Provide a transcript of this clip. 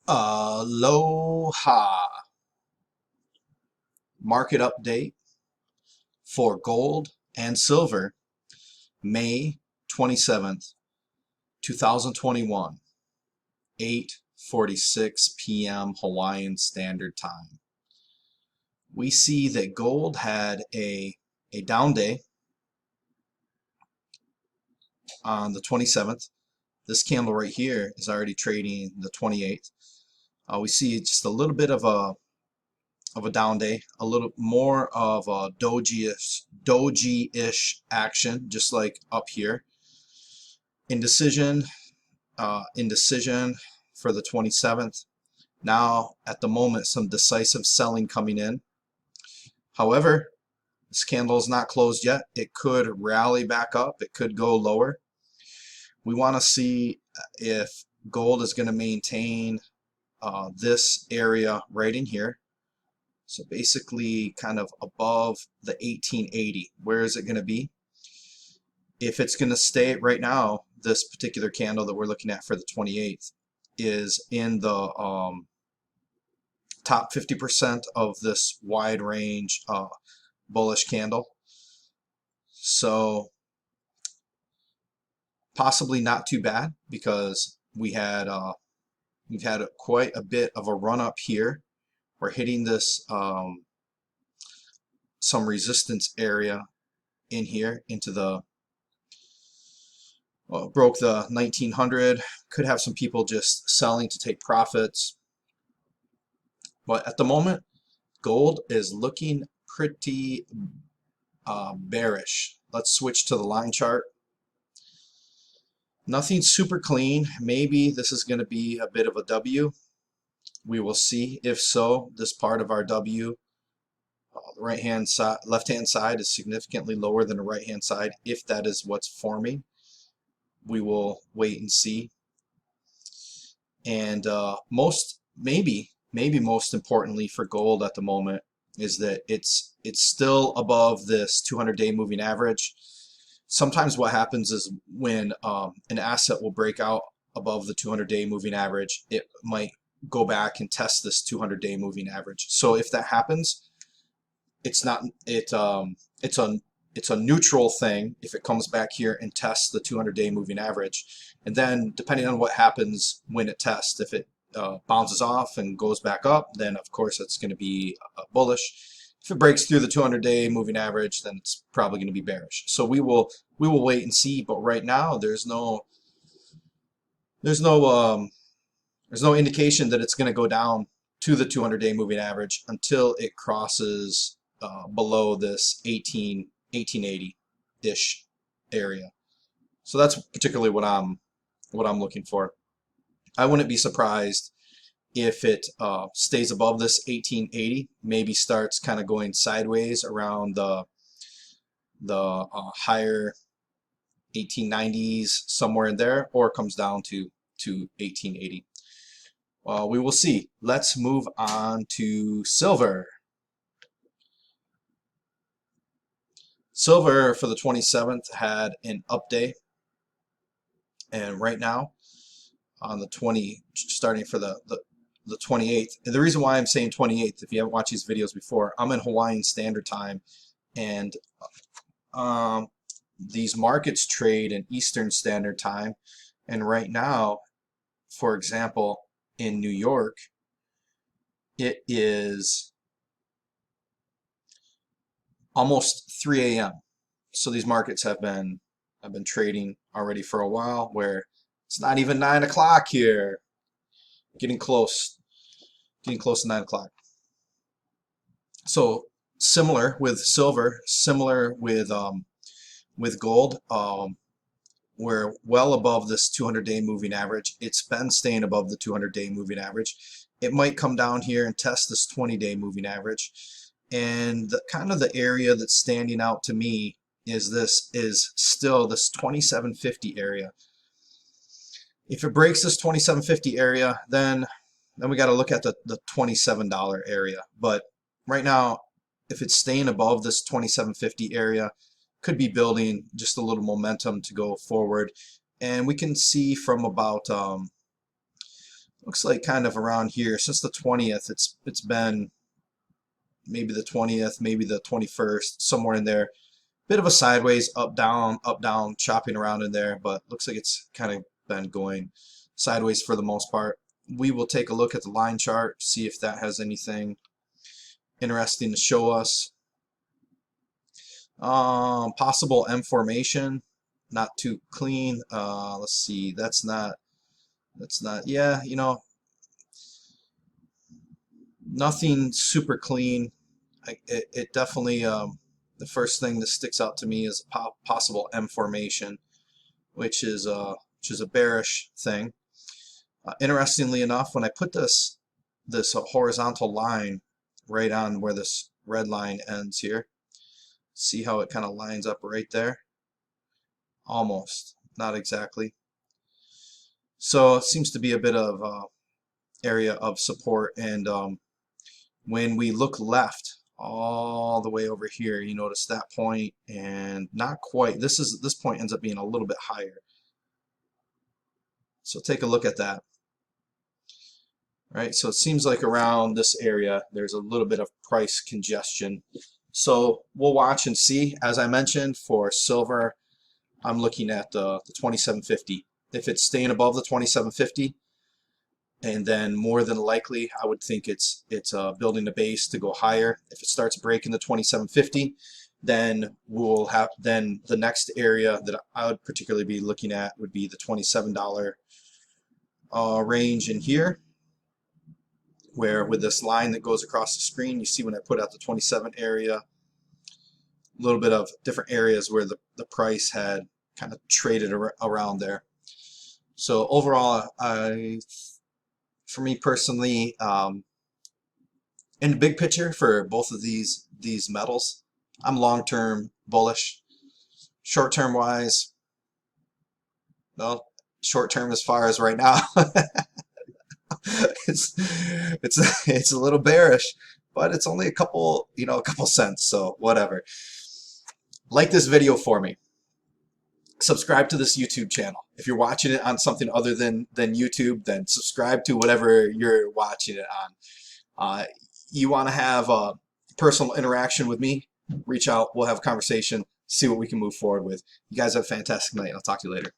Aloha. Market update for gold and silver, May 27th, 2021, 8:46 p.m. Hawaiian Standard Time. We see that gold had a down day on the 27th. This candle right here is already trading the 28th. We see just a little bit of a down day, a little more of a doji-ish action, just like up here. Indecision for the 27th. Now, at the moment, some decisive selling coming in. However, this candle is not closed yet. It could rally back up. It could go lower. We want to see if gold is going to maintain this area right in here. So basically kind of above the 1880. Where is it going to be? If it's going to stay right now, this particular candle that we're looking at for the 28th is in the top 50% of this wide range bullish candle. So possibly not too bad, because we've had quite a bit of a run up here. We're hitting this some resistance area in here into the broke the 1900. Could have some people just selling to take profits, but at the moment gold is looking pretty bearish. Let's switch to the line chart. Nothing super clean. Maybe this is going to be a bit of a W. We will see. If so, this part of our W, the right-hand side, left-hand side is significantly lower than the right-hand side. If that is what's forming, we will wait and see. And maybe most importantly for gold at the moment is that it's still above this 200-day moving average. Sometimes what happens is when an asset will break out above the 200-day moving average, it might go back and test this 200-day moving average. So if that happens, it's a neutral thing if it comes back here and tests the 200-day moving average. And then depending on what happens when it tests, if it bounces off and goes back up, then of course it's going to be bullish. If it breaks through the 200-day moving average, then it's probably going to be bearish. So we will wait and see. But right now there's no indication that it's going to go down to the 200-day moving average until it crosses below this 1880-ish area. So that's particularly what I'm looking for. I wouldn't be surprised if it stays above this 1880, maybe starts kind of going sideways around the higher 1890s, somewhere in there, or comes down to 1880. We will see. Let's move on to silver. Silver for the 27th had an up day, and right now on the starting for the 28th. And the reason why I'm saying 28th, if you haven't watched these videos before, I'm in Hawaiian Standard Time, and these markets trade in Eastern Standard Time. And right now, for example, in New York, it is almost 3 a.m. So these markets have been trading already for a while, where it's not even 9 o'clock here. Getting close to 9 o'clock. So similar with silver, similar with gold. We're well above this 200-day moving average. It's been staying above the 200-day moving average. It might come down here and test this 20-day moving average. And kind of the area that's standing out to me is still this 2750 area. If it breaks this 2750 area, then we got to look at the $27 area. But right now, if it's staying above this 2750 area, could be building just a little momentum to go forward. And we can see from about looks like kind of around here since the 20th. It's been maybe the 20th, maybe the 21st, somewhere in there. Bit of a sideways, up, down, chopping around in there, but looks like it's kind of been going sideways for the most part. We will take a look at the line chart, see if that has anything interesting to show us. Possible M formation, not too clean. Let's see, that's not, yeah, you know, nothing super clean. It definitely, the first thing that sticks out to me is a possible M formation, which is a bearish thing. Interestingly enough, when I put this horizontal line right on where this red line ends here, see how it kind of lines up right there? Almost, not exactly. So it seems to be a bit of area of support, and when we look left all the way over here, you notice that point, and not quite. This point ends up being a little bit higher. So take a look at that. Right, so it seems like around this area there's a little bit of price congestion. So we'll watch and see. As I mentioned, for silver, I'm looking at the 2750. If it's staying above the 2750, and then more than likely I would think it's building a base to go higher. If it starts breaking the 2750, then the next area that I would particularly be looking at would be the $27 range in here, where with this line that goes across the screen, you see when I put out the 27 area, a little bit of different areas where the price had kind of traded around there. So overall, for me personally, in the big picture for both of these metals, I'm long-term bullish. Short-term wise, well, short-term as far as right now, it's a little bearish, but it's only a couple cents, so whatever. Like this video for me. Subscribe to this YouTube channel. If you're watching it on something other than YouTube, then subscribe to whatever you're watching it on. You want to have a personal interaction with me, reach out, we'll have a conversation, see what we can move forward with. You guys have a fantastic night, and I'll talk to you later.